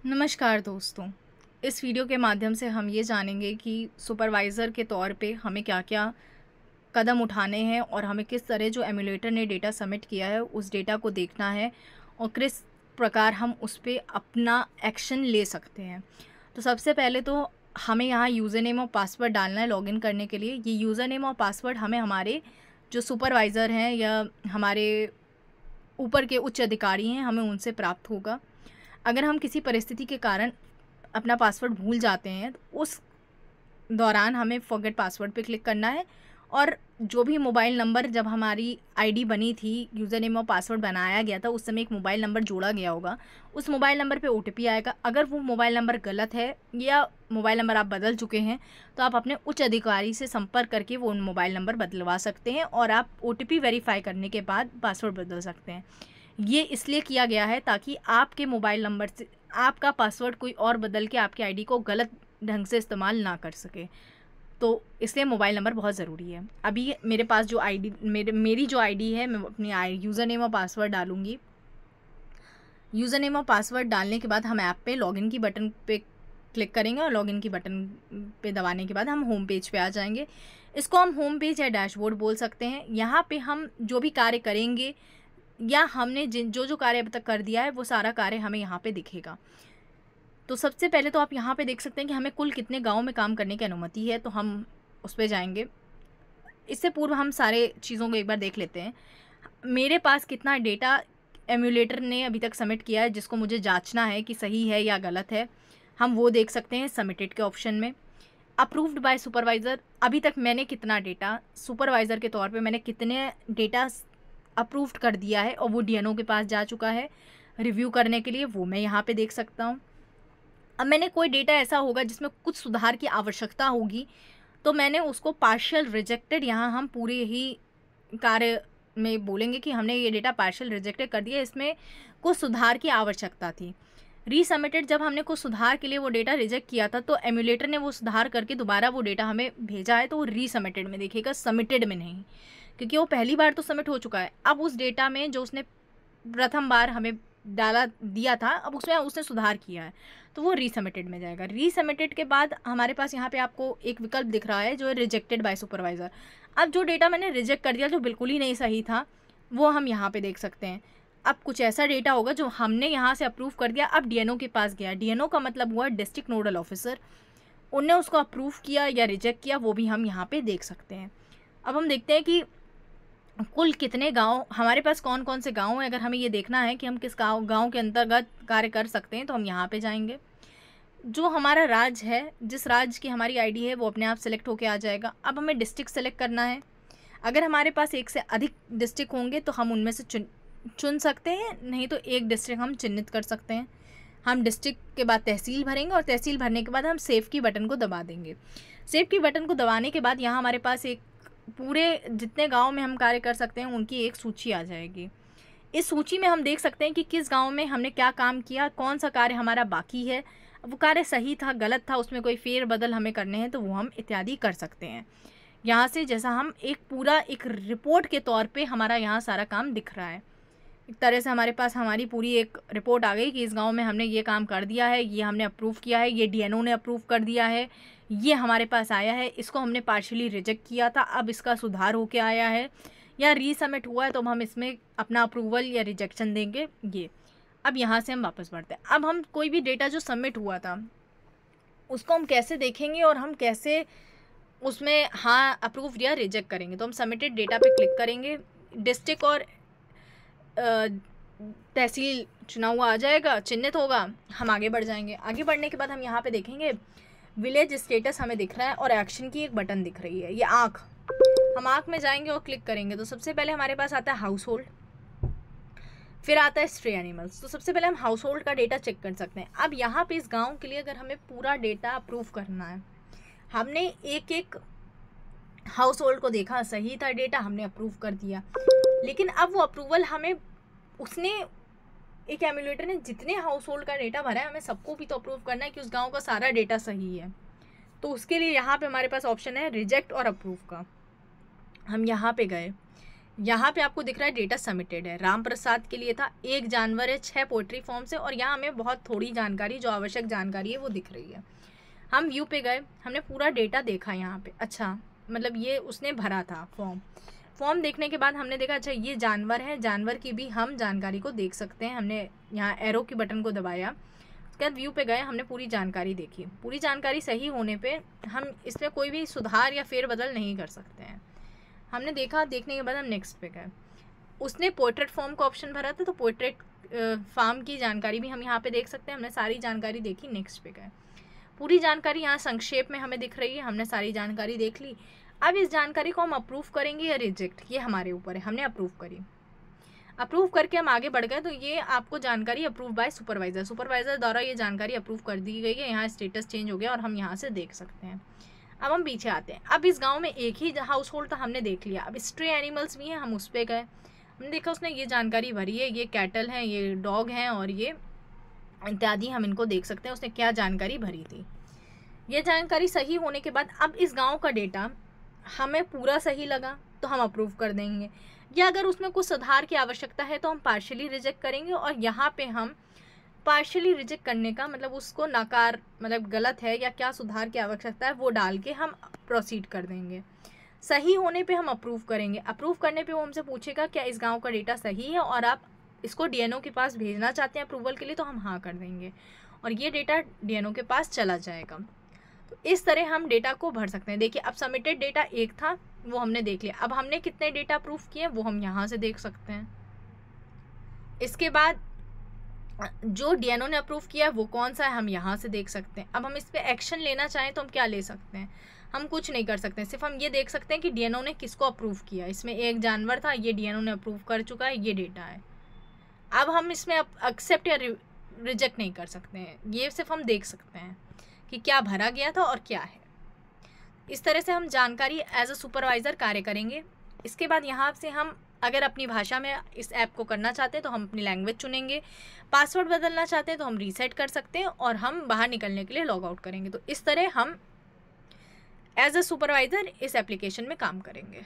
नमस्कार दोस्तों। इस वीडियो के माध्यम से हम ये जानेंगे कि सुपरवाइज़र के तौर पे हमें क्या-क्या कदम उठाने हैं और हमें किस तरह जो एमुलेटर ने डेटा सबमिट किया है उस डेटा को देखना है और किस प्रकार हम उस पे अपना एक्शन ले सकते हैं। तो सबसे पहले तो हमें यहाँ यूज़र नेम और पासवर्ड डालना है लॉगिन करने के लिए। ये यूज़र नेम और पासवर्ड हमें हमारे जो सुपरवाइज़र हैं या हमारे ऊपर के उच्च अधिकारी हैं, हमें उनसे प्राप्त होगा। अगर हम किसी परिस्थिति के कारण अपना पासवर्ड भूल जाते हैं तो उस दौरान हमें फॉरगेट पासवर्ड पे क्लिक करना है और जो भी मोबाइल नंबर जब हमारी आईडी बनी थी, यूज़र नेम और पासवर्ड बनाया गया था, उस समय एक मोबाइल नंबर जोड़ा गया होगा। उस मोबाइल नंबर पे ओटीपी आएगा। अगर वो मोबाइल नंबर गलत है या मोबाइल नंबर आप बदल चुके हैं तो आप अपने उच्च अधिकारी से संपर्क करके वो मोबाइल नंबर बदलवा सकते हैं और आप ओटीपी वेरीफाई करने के बाद पासवर्ड बदल सकते हैं। ये इसलिए किया गया है ताकि आपके मोबाइल नंबर से आपका पासवर्ड कोई और बदल के आपकी आईडी को गलत ढंग से इस्तेमाल ना कर सके। तो इसलिए मोबाइल नंबर बहुत ज़रूरी है। अभी मेरे पास जो आईडी मेरी जो आईडी है, मैं अपनी यूज़र नेम और पासवर्ड डालूँगी। यूज़र नेम और पासवर्ड डालने के बाद हम ऐप पे लॉगिन की बटन पे क्लिक करेंगे और लॉगिन की बटन पे दबाने के बाद हम होम पेज पे आ जाएंगे। इसको हम होम पेज या डैशबोर्ड बोल सकते हैं। यहाँ पे हम जो भी कार्य करेंगे या हमने जो कार्य अब तक कर दिया है वो सारा कार्य हमें यहाँ पे दिखेगा। तो सबसे पहले तो आप यहाँ पे देख सकते हैं कि हमें कुल कितने गाँव में काम करने की अनुमति है, तो हम उस पर जाएंगे। इससे पूर्व हम सारे चीज़ों को एक बार देख लेते हैं। मेरे पास कितना डेटा एमुलेटर ने अभी तक सबमिट किया है जिसको मुझे जांचना है कि सही है या गलत है, हम वो देख सकते हैं सबमिटेड के ऑप्शन में। अप्रूव्ड बाय सुपरवाइज़र, अभी तक मैंने कितना डेटा सुपरवाइज़र के तौर पे मैंने कितने डेटा अप्रूव्ड कर दिया है और वो डीएनओ के पास जा चुका है रिव्यू करने के लिए, वो मैं यहाँ पे देख सकता हूँ। अब मैंने कोई डेटा ऐसा होगा जिसमें कुछ सुधार की आवश्यकता होगी तो मैंने उसको पार्शियल रिजेक्टेड, यहाँ हम पूरे ही कार्य में बोलेंगे कि हमने ये डेटा पार्शियल रिजेक्टेड कर दिया, इसमें कुछ सुधार की आवश्यकता थी। रीसबमिटेड, जब हमने कुछ सुधार के लिए वो डेटा रिजेक्ट किया था तो एमुलेटर ने वो सुधार करके दोबारा वो डेटा हमें भेजा है, तो वो रीसबमिटेड में दिखेगा, सबमिटेड में नहीं, क्योंकि वो पहली बार तो सबमिट हो चुका है। अब उस डेटा में जो उसने प्रथम बार हमें डाला दिया था, अब उसमें उसने सुधार किया है तो वो रीसबमिटेड में जाएगा। रीसबमिटेड के बाद हमारे पास यहाँ पे आपको एक विकल्प दिख रहा है जो है रिजेक्टेड बाय सुपरवाइज़र। अब जो डेटा मैंने रिजेक्ट कर दिया जो बिल्कुल ही नहीं सही था वो हम यहाँ पे देख सकते हैं। अब कुछ ऐसा डेटा होगा जो हमने यहाँ से अप्रूव कर दिया, अब डीएनओ के पास गया। डीएनओ का मतलब हुआ डिस्ट्रिक्ट नोडल ऑफिसर, उनने उसको अप्रूव किया या रिजेक्ट किया, वो भी हम यहाँ पे देख सकते हैं। अब हम देखते हैं कि कुल कितने गांव हमारे पास, कौन कौन से गांव हैं। अगर हमें ये देखना है कि हम किस गांव के अंतर्गत कार्य कर सकते हैं तो हम यहाँ पे जाएंगे। जो हमारा राज्य है, जिस राज्य की हमारी आईडी है वो अपने आप सेलेक्ट होके आ जाएगा। अब हमें डिस्ट्रिक्ट सेलेक्ट करना है। अगर हमारे पास एक से अधिक डिस्ट्रिक्ट होंगे तो हम उनमें से चुन सकते हैं, नहीं तो एक डिस्ट्रिक्ट हम चिन्हित कर सकते हैं। हम डिस्ट्रिक्ट के बाद तहसील भरेंगे और तहसील भरने के बाद हम सेव की बटन को दबा देंगे। सेव की बटन को दबाने के बाद यहाँ हमारे पास एक पूरे जितने गांव में हम कार्य कर सकते हैं उनकी एक सूची आ जाएगी। इस सूची में हम देख सकते हैं कि किस गांव में हमने क्या काम किया, कौन सा कार्य हमारा बाकी है, वो कार्य सही था, गलत था, उसमें कोई फेर बदल हमें करने हैं तो वो हम इत्यादि कर सकते हैं। यहाँ से जैसा हम एक पूरा एक रिपोर्ट के तौर पे हमारा यहाँ सारा काम दिख रहा है। एक तरह से हमारे पास हमारी पूरी एक रिपोर्ट आ गई कि इस गांव में हमने ये काम कर दिया है, ये हमने अप्रूव किया है, ये डीएनओ ने अप्रूव कर दिया है, ये हमारे पास आया है, इसको हमने पार्शियली रिजेक्ट किया था, अब इसका सुधार होके आया है या रीसबमिट हुआ है तो हम इसमें अपना अप्रूवल या रिजेक्शन देंगे। ये अब यहाँ से हम वापस बढ़ते हैं। अब हम कोई भी डेटा जो सबमिट हुआ था उसको हम कैसे देखेंगे और हम कैसे उसमें हाँ अप्रूव या रिजेक्ट करेंगे। तो हम सबमिटेड डेटा पे क्लिक करेंगे, डिस्ट्रिक्ट और तहसील चुना हुआ आ जाएगा, चिन्हित होगा, हम आगे बढ़ जाएंगे। आगे बढ़ने के बाद हम यहाँ पे देखेंगे विलेज स्टेटस हमें दिख रहा है और एक्शन की एक बटन दिख रही है, ये आँख। हम आँख में जाएंगे और क्लिक करेंगे तो सबसे पहले हमारे पास आता है हाउस होल्ड, फिर आता है स्ट्रे एनिमल्स। तो सबसे पहले हम हाउस होल्ड का डेटा चेक कर सकते हैं। अब यहाँ पे इस गाँव के लिए अगर हमें पूरा डेटा अप्रूव करना है, हमने एक एक हाउस होल्ड को देखा, सही था डेटा, हमने अप्रूव कर दिया, लेकिन अब वो अप्रूवल हमें उसने एक एमुलेटर ने जितने हाउस होल्ड का डेटा भरा है हमें सबको भी तो अप्रूव करना है कि उस गांव का सारा डेटा सही है। तो उसके लिए यहाँ पे हमारे पास ऑप्शन है रिजेक्ट और अप्रूव का। हम यहाँ पे गए, यहाँ पे आपको दिख रहा है डेटा सबमिटेड है, राम प्रसाद के लिए था, 1 जानवर है, 6 पोल्ट्री फॉर्म्स है और यहाँ हमें बहुत थोड़ी जानकारी, जो आवश्यक जानकारी है वो दिख रही है। हम व्यू पे गए, हमने पूरा डेटा देखा यहाँ पे। अच्छा, मतलब ये उसने भरा था फॉर्म देखने के बाद हमने देखा अच्छा ये जानवर है, जानवर की भी हम जानकारी को देख सकते हैं। हमने यहाँ एरो की बटन को दबाया, उसके बाद व्यू पे गए, हमने पूरी जानकारी देखी। पूरी जानकारी सही होने पे हम इसमें कोई भी सुधार या फेरबदल नहीं कर सकते हैं। हमने देखा, देखने के बाद हम नेक्स्ट पे गए। उसने पोर्ट्रेट फॉर्म का ऑप्शन भरा था, तो पोर्ट्रेट फार्म की जानकारी भी हम यहाँ पे देख सकते हैं। हमने सारी जानकारी देखी, नेक्स्ट पे गए। पूरी जानकारी यहाँ संक्षेप में हमें दिख रही है, हमने सारी जानकारी देख ली। अब इस जानकारी को हम अप्रूव करेंगे या रिजेक्ट, ये हमारे ऊपर है। हमने अप्रूव करी, अप्रूव करके हम आगे बढ़ गए, तो ये आपको जानकारी अप्रूव बाय सुपरवाइज़र द्वारा ये जानकारी अप्रूव कर दी गई है। यहाँ स्टेटस चेंज हो गया और हम यहाँ से देख सकते हैं। अब हम पीछे आते हैं। अब इस गांव में एक ही हाउस होल्ड था, हमने देख लिया। अब स्ट्रे एनिमल्स भी हैं, हम उस पर गए, हमने देखा उसने ये जानकारी भरी है, ये कैटल हैं, ये डॉग हैं और ये इत्यादि, हम इनको देख सकते हैं उसने क्या जानकारी भरी थी। ये जानकारी सही होने के बाद अब इस गांव का डेटा हमें पूरा सही लगा तो हम अप्रूव कर देंगे, या अगर उसमें कुछ सुधार की आवश्यकता है तो हम पार्शियली रिजेक्ट करेंगे। और यहाँ पे हम पार्शियली रिजेक्ट करने का मतलब उसको नकार, मतलब गलत है या क्या सुधार की आवश्यकता है वो डाल के हम प्रोसीड कर देंगे। सही होने पे हम अप्रूव करेंगे। अप्रूव करने पे वो हमसे पूछेगा क्या इस गांव का डेटा सही है और आप इसको डीएनओ के पास भेजना चाहते हैं अप्रूवल के लिए, तो हम हाँ कर देंगे और ये डेटा डीएनओ के पास चला जाएगा। तो इस तरह हम डेटा को भर सकते हैं। देखिए अब सबमिटेड डेटा एक था, वो हमने देख लिया। अब हमने कितने डेटा अप्रूव किए वो हम यहाँ से देख सकते हैं। इसके बाद जो डीएनओ ने अप्रूव किया वो कौन सा है हम यहाँ से देख सकते हैं। अब हम इस पर एक्शन लेना चाहें तो हम क्या ले सकते हैं, हम कुछ नहीं कर सकते, सिर्फ हम ये देख सकते हैं कि डीएनओ ने किसको अप्रूव किया। इसमें एक जानवर था, ये डीएनओ ने अप्रूव कर चुका है, ये डेटा है। अब हम इसमें एक्सेप्ट या रिजेक्ट नहीं कर सकते हैं, ये सिर्फ हम देख सकते हैं कि क्या भरा गया था और क्या है। इस तरह से हम जानकारी एज अ सुपरवाइज़र कार्य करेंगे। इसके बाद यहाँ से हम अगर अपनी भाषा में इस ऐप को करना चाहते हैं तो हम अपनी लैंग्वेज चुनेंगे, पासवर्ड बदलना चाहते हैं तो हम रीसेट कर सकते हैं और हम बाहर निकलने के लिए लॉग आउट करेंगे। तो इस तरह हम एज अ सुपरवाइज़र इस एप्लीकेशन में काम करेंगे।